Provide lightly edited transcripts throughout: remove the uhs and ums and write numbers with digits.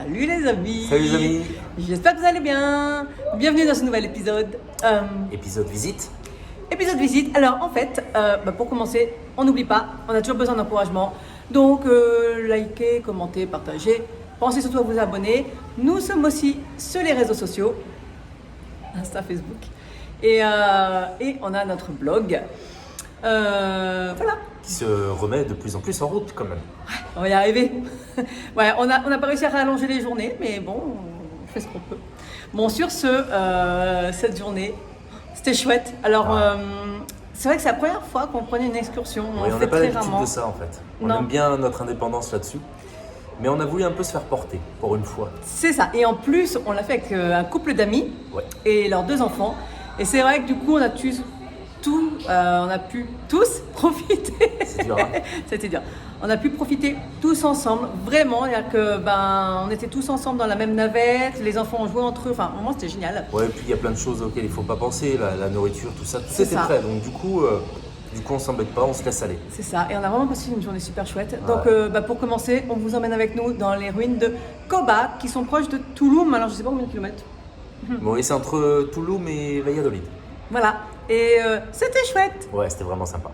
Salut les amis. Salut les amis. J'espère que vous allez bien. Bienvenue dans ce nouvel épisode. Épisode visite. Épisode visite. Alors en fait, pour commencer, on n'oublie pas, on a toujours besoin d'encouragement. Donc likez, commentez, partagez. Pensez surtout à vous abonner. Nous sommes aussi sur les réseaux sociaux, Insta, Facebook. Et on a notre blog. Voilà. Qui se remet de plus en plus en route quand même. On va y arriver. Ouais, on n'a pas réussi à rallonger les journées, mais bon, on fait ce qu'on peut. Bon, sur cette journée, c'était chouette. Alors, c'est vrai que c'est la première fois qu'on prenait une excursion. Oui, on fait n'a pas très l'habitude rarement. de ça en fait. On Non. aime bien notre indépendance là-dessus. Mais on a voulu un peu se faire porter, pour une fois. C'est ça. Et en plus, on l'a fait avec un couple d'amis Ouais. et leurs 2 enfants. Et c'est vrai que du coup, on a pu tous profiter. C'est dur, hein. C'était dur. On a pu profiter tous ensemble, vraiment. C'est-à-dire que on était tous ensemble dans la même navette. Les enfants ont joué entre eux. Enfin, vraiment, c'était génial. Ouais, et puis il y a plein de choses auxquelles il ne faut pas penser, la nourriture, tout ça. Tout C'est était ça. prêt. Donc du coup, on s'embête pas, on se laisse aller. C'est ça. Et on a vraiment passé une journée super chouette. Ouais. Donc, pour commencer, on vous emmène avec nous dans les ruines de Koba, qui sont proches de Tulum. Alors, je sais pas combien de kilomètres. Bon, et c'est entre Touloum et Valladolid. Voilà. Et c'était chouette. Ouais, c'était vraiment sympa.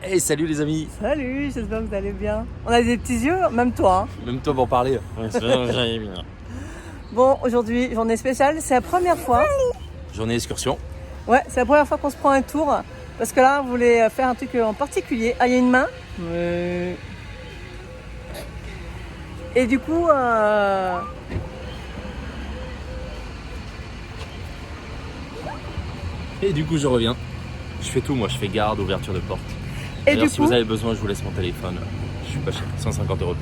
Hey, salut les amis. Salut, j'espère que vous allez bien. On a des petits yeux, même toi. Hein. Même toi pour parler. Bon, aujourd'hui, journée spéciale, c'est la première fois. Journée excursion. Ouais, c'est la première fois qu'on se prend un tour. Parce que là, on voulait faire un truc en particulier. Ah, il y a une main. Et du coup, Et du coup, je reviens. Je fais tout, moi. Je fais garde, ouverture de porte. Et D'ailleurs, du si coup- vous avez besoin, je vous laisse mon téléphone. Je suis pas cher. 150 €.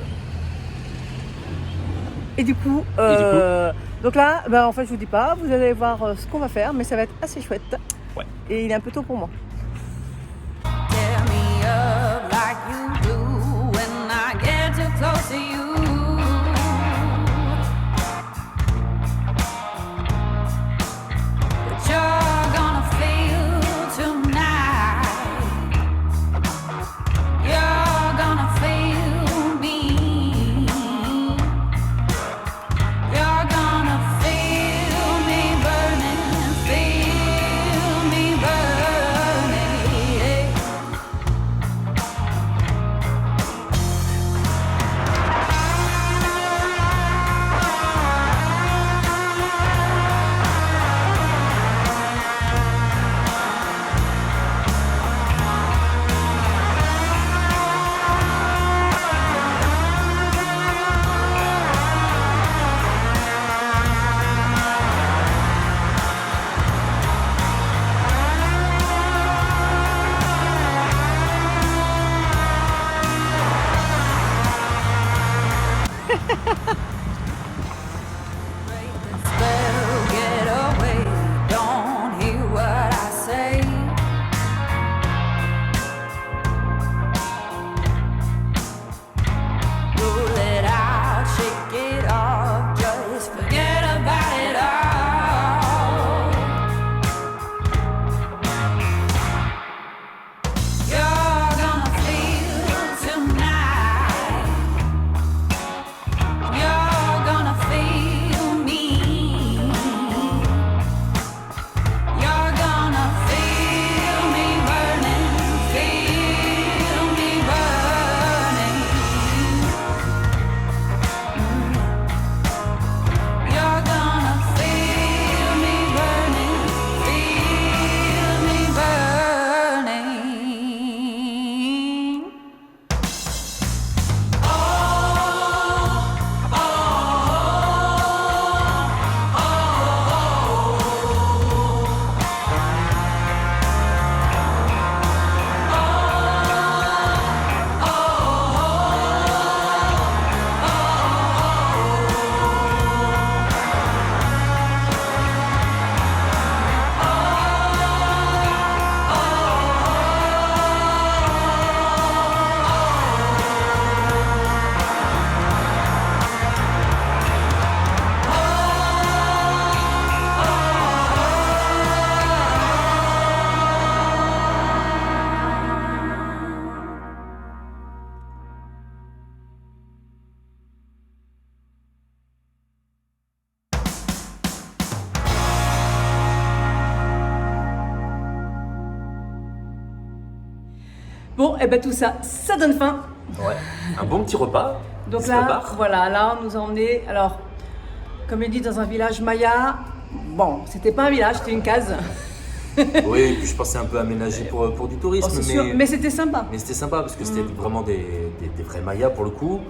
Et du coup, donc là, en fait, je vous dis pas, vous allez voir ce qu'on va faire, mais ça va être assez chouette. Ouais. Et il est un peu tôt pour moi. Tear me up like you do when I get too close to you. But you're gonna feel tonight. You're gonna feel me. You're gonna feel me burning, feel me burning. Yeah. Bon, et ben tout ça, ça donne faim. Ouais. Un bon petit repas. Donc qui se là, prépare. voilà, là, on nous a emmenés, alors, comme il dit, dans un village maya. Bon, c'était pas un village, c'était une case. Oui, et puis je pense que c'est un peu aménagé pour du tourisme, Oh, c'est sûr, mais c'était sympa. mais c'était sympa parce que c'était vraiment des vrais Mayas pour le coup.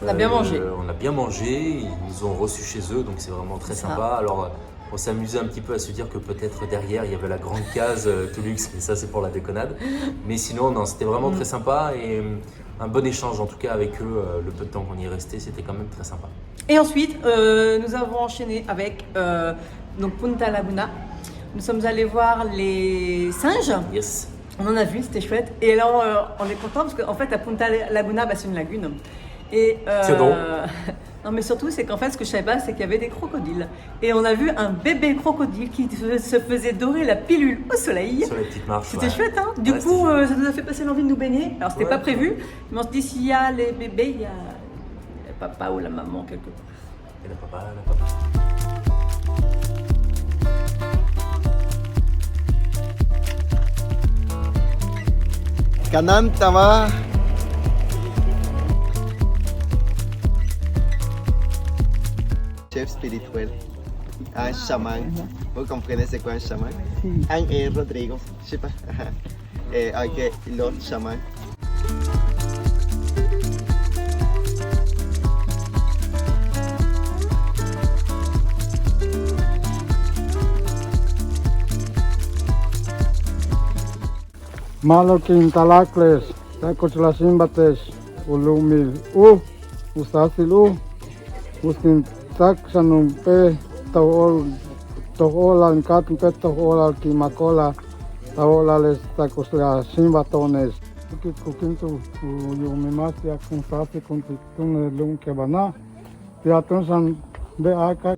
On a bien mangé. On a bien mangé, ils nous ont reçus chez eux, donc c'est vraiment très C'est ça. sympa. Alors on s'est amusé un petit peu à se dire que peut-être derrière il y avait la grande case tout luxe, mais ça c'est pour la déconnade. Mais sinon, non, c'était vraiment très sympa et un bon échange en tout cas avec eux. Le peu de temps qu'on y est resté, c'était quand même très sympa. Et ensuite, nous avons enchaîné avec donc Punta Laguna. Nous sommes allés voir les singes. Yes. On en a vu, c'était chouette. Et là, on est content parce qu'en fait, à Punta Laguna, c'est une lagune. Et C'est drôle. non, mais surtout, c'est qu'en fait, ce que je savais pas, c'est qu'il y avait des crocodiles. Et on a vu un bébé crocodile qui se faisait dorer la pilule au soleil. Sur les petites marches. C'était ouais. chouette, hein. Du Ouais, coup, c'était ça nous a fait passer l'envie de nous baigner. Alors, c'était Ouais. pas prévu, mais on se dit s'il y a les bébés, il y a le papa ou la maman quelque part. Et la papa. Kanam Tama. Chef spirituel. Un chaman. Vous comprenez c'est quoi un chaman? Un est Rodrigo. Je sais pas. Ok, l'autre chaman. Malokin talakles, takos lasimbates, ulumil ustasil ustin taksanum pe toholan katun pe toholal kimakola taholales takos lasimbatones. Kukintu uyumimasi akun sasi kun lum kebana, tiatun san be aka.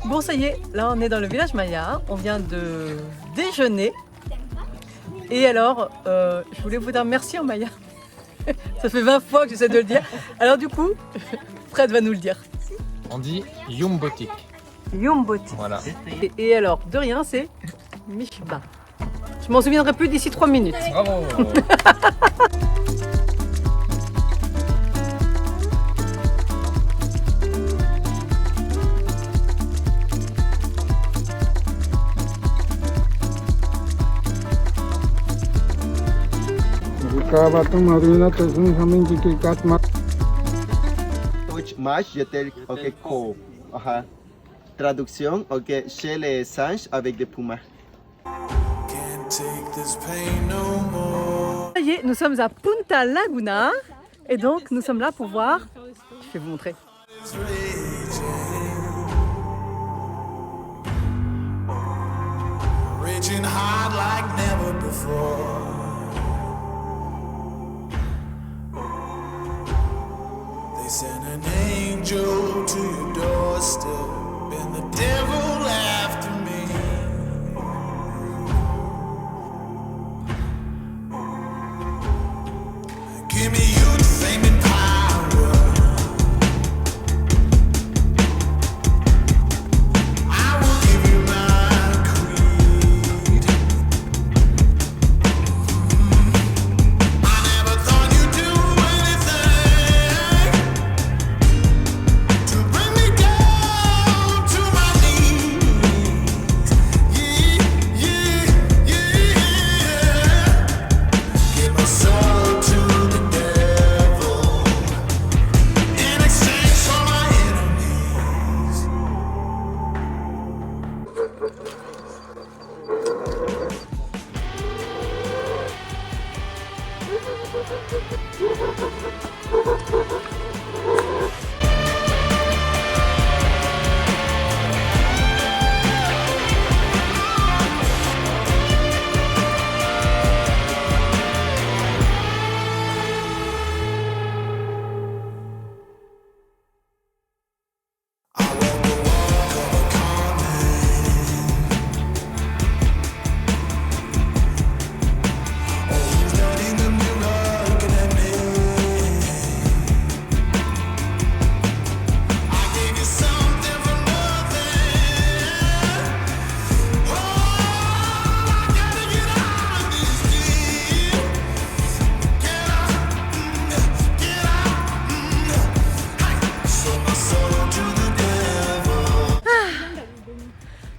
Bon, ça y est, là on est dans le village Maya, on vient de déjeuner. Et alors, je voulais vous dire merci en Maya. Ça fait 20 fois que j'essaie de le dire. Alors du coup, Fred va nous le dire. On dit Yumbotik. Yumboti. Voilà. Et alors, de rien, c'est Mishba. Je m'en souviendrai plus d'ici 3 minutes. Bravo. Kabatung marina tesun samin kikikat mat. Touch match, je tel ok co. Traduction, ok, chez les singes avec des pumas. Ça y est, nous sommes à Punta Laguna. Et donc, nous sommes là pour voir. Je vais vous montrer. Raging hard like never before. They sent an angel to your doorstep, and the devil after me. Give me youth, fame, and power. I will give you my creed.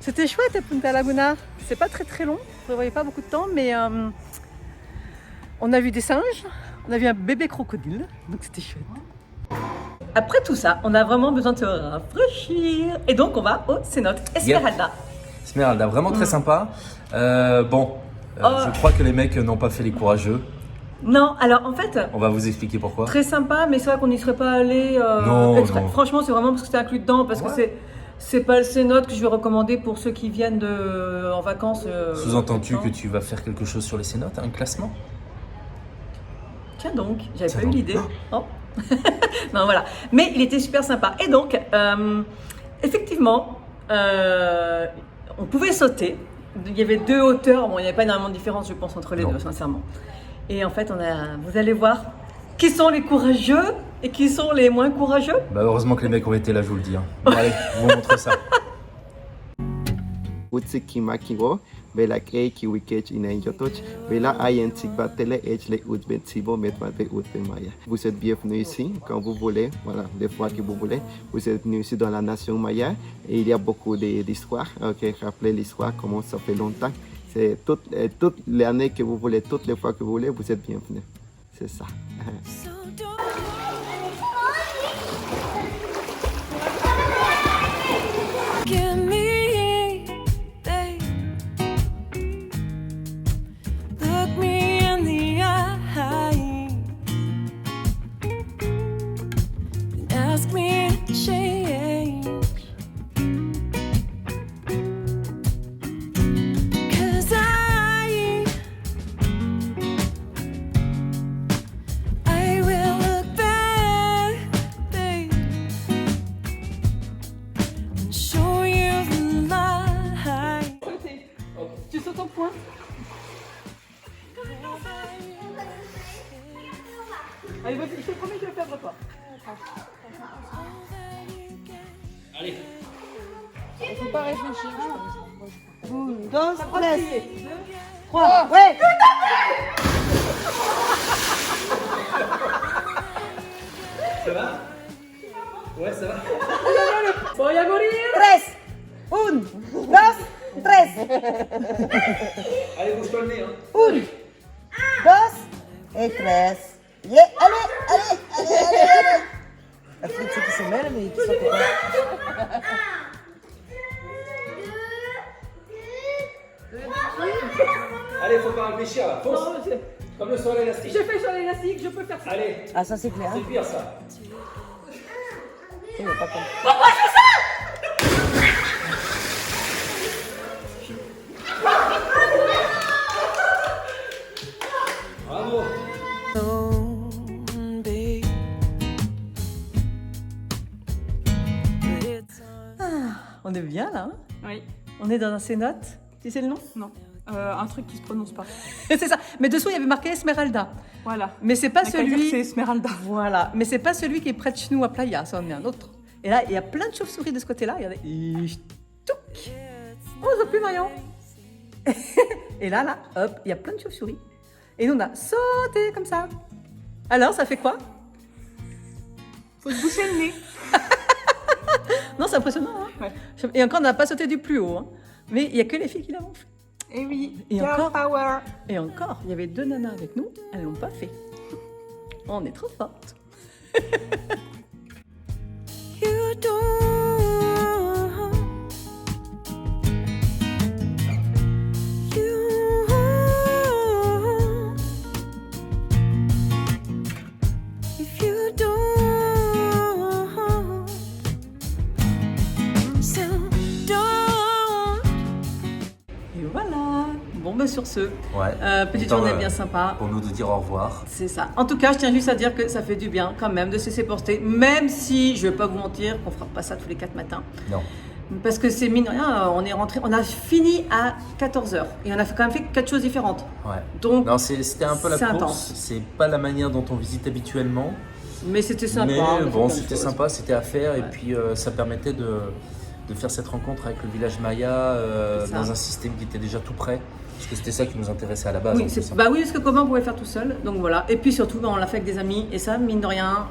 C'était chouette à Punta Laguna. C'est pas très très long, vous ne voyez pas beaucoup de temps, mais on a vu des singes, on a vu un bébé crocodile, donc c'était chouette. Après tout ça, on a vraiment besoin de se rafraîchir. Et donc on va au cénote Esmeralda. Esmeralda, vraiment très sympa. Je crois que les mecs n'ont pas fait les courageux. Non, alors en fait, On va vous expliquer pourquoi. très sympa, mais c'est vrai qu'on n'y serait pas allé Non. Franchement, c'est vraiment parce que c'était inclus dedans, parce que c'est pas le cénote que je vais recommander pour ceux qui viennent en vacances. Sous-entends-tu que temps. tu vas faire quelque chose sur les cénotes, un classement? Tiens donc, j'avais Tiens pas eu donc. l'idée. Oh. Non, voilà. Mais il était super sympa. Et donc, effectivement, on pouvait sauter. Il y avait 2 hauteurs. Bon, il n'y avait pas énormément de différence, je pense, entre les Non. deux, sincèrement. Et en fait, vous allez voir qui sont les courageux et qui sont les moins courageux. Bah heureusement que les mecs ont été là, je vous le dis. Hein. Bon, allez, je vous montre ça. Utsik kimakiro, bela kei kiwikech inenjotoch, bela ayentik batele echle utbetibo metmate utbemaya. Vous êtes bienvenus ici quand vous voulez, voilà, des fois que vous voulez. Vous êtes venus ici dans la nation maya et il y a beaucoup d'histoires. Ok, rappelez l'histoire, comment ça fait longtemps. C'est toute l'année que vous voulez, toutes les fois que vous voulez, vous êtes bienvenus. C'est ça. So don't give me, babe. Look me in the eye and ask me to change. 'Cause I will look back, babe, and show you the light. Tu sautes en point. Allez, vas-y, je te promets que je ne le perdrai pas. Faut pas réfléchir, je pense. 1, 2, 3, ouais. Ouais, ça va. Voy a morir. 3, 1, 2, 3. Allez, bouge-toi le nez. Hein. 1, 2 et 3. Yeah, allez. Afrique, c'est qui se mêle, mais qui sont contents. Allez, faut pas réfléchir là. Fonce. Non, Comme le sol élastique. je fais sur l'élastique, je peux faire ça. Allez, Ah, ça c'est clair. c'est pire ça. Il n'y a pas comme. Bravo. Alone, babe. But it's on. On est bien là, hein? Oui. On est dans un cénote. Tu sais le nom? Non. Un truc qui se prononce pas. C'est ça. Mais dessous, il y avait marqué Esmeralda. Voilà. Mais c'est pas On a qu'à dire que celui. c'est Esmeralda. Voilà. Mais c'est pas celui qui est près de chez nous à Playa. Ça en est un autre. Et là, il y a plein de chauves-souris de ce côté-là. Regardez. Touc. Oh, ça plus Marion. Et là, hop, il y a plein de chauves-souris. Et nous, on a sauté comme ça. Alors, ça fait quoi? Faut se boucher le nez. Non, c'est impressionnant. Hein? Ouais. Et encore, on n'a pas sauté du plus haut. Hein? Mais il n'y a que les filles qui l'ont fait. Et oui. Et Girl encore power. Et encore, il y avait 2 nanas avec nous, elles l'ont pas fait. On est trop fortes. You don't. If you don't. So don't. Et voilà. Bon, ben sur ce, Ouais. petite Temps, journée bien sympa. Pour nous de dire au revoir. C'est ça. En tout cas, je tiens juste à dire que ça fait du bien quand même de se laisser porter, même si je vais pas vous mentir qu'on fera pas ça tous les 4 matins. Non. Parce que c'est mine de rien, on a fini à 14h et on a quand même fait 4 choses différentes. Ouais. Donc, Non, c'était un peu la c'est course. intense. C'est pas la manière dont on visite habituellement. mais c'était sympa. Mais on a fait bon, plein de c'était choses. sympa, c'était à faire. Et Ouais. puis ça permettait de faire cette rencontre avec le village Maya C'est ça. dans un système qui était déjà tout prêt. Parce que c'était ça qui nous intéressait à la base. Oui, en plus, hein. bah oui, parce que comment on pouvait faire tout seul. Donc voilà. Et puis surtout, on l'a fait avec des amis. Et ça, mine de rien,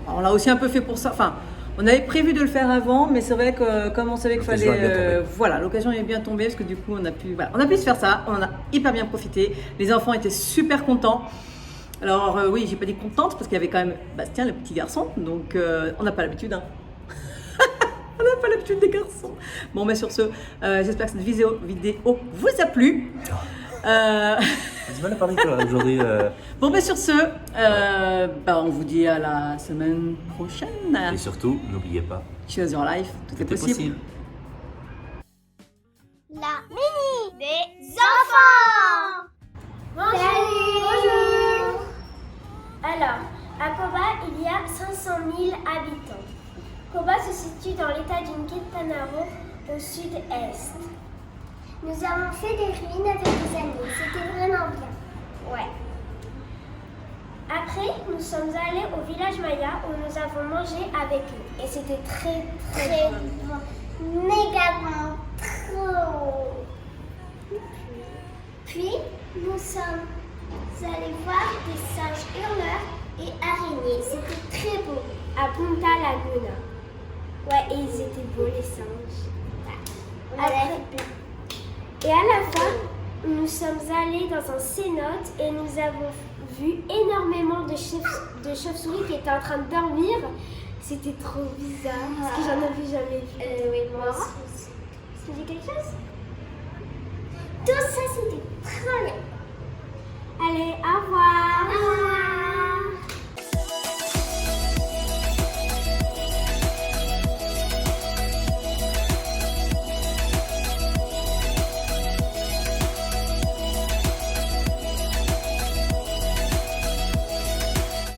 on l'a aussi un peu fait pour ça. Enfin, On avait prévu de le faire avant, mais c'est vrai que comme on savait qu'il L'occasion fallait, est bien tombée. voilà, l'occasion est bien tombée parce que du coup on a pu se faire ça. On en a hyper bien profité. Les enfants étaient super contents. Alors oui, j'ai pas dit contente parce qu'il y avait quand même Bastien, le petit garçon, donc on n'a pas l'habitude. Hein. On n'a pas l'habitude des garçons. Bon, mais sur ce, j'espère que cette vidéo vous a plu. J'ai du mal à parler toi aujourd'hui. Bon, mais sur ce, on vous dit à la semaine prochaine. Et surtout, n'oubliez pas, Choose your life, tout est possible. La mini des enfants. Bonjour. Alors, à Koba, il y a 500 000 habitants. Koba se situe dans l'état du Quintana Roo, au sud-est. Nous avons fait des ruines avec des amis. C'était vraiment bien. Ouais. Après, nous sommes allés au village Maya où nous avons mangé avec eux. Et c'était très bon. Méga bon. Trop. Puis, nous sommes allés voir des singes hurleurs et araignées. C'était très beau à Punta Laguna. Ouais, et ils étaient beaux les singes. Après, et à la fin, nous sommes allés dans un cénote et nous avons vu énormément de chauves-souris qui étaient en train de dormir. C'était trop bizarre, parce que j'en avais jamais vu. Oui, moi aussi. Tu dis quelque chose? Tout ça, c'était très bien.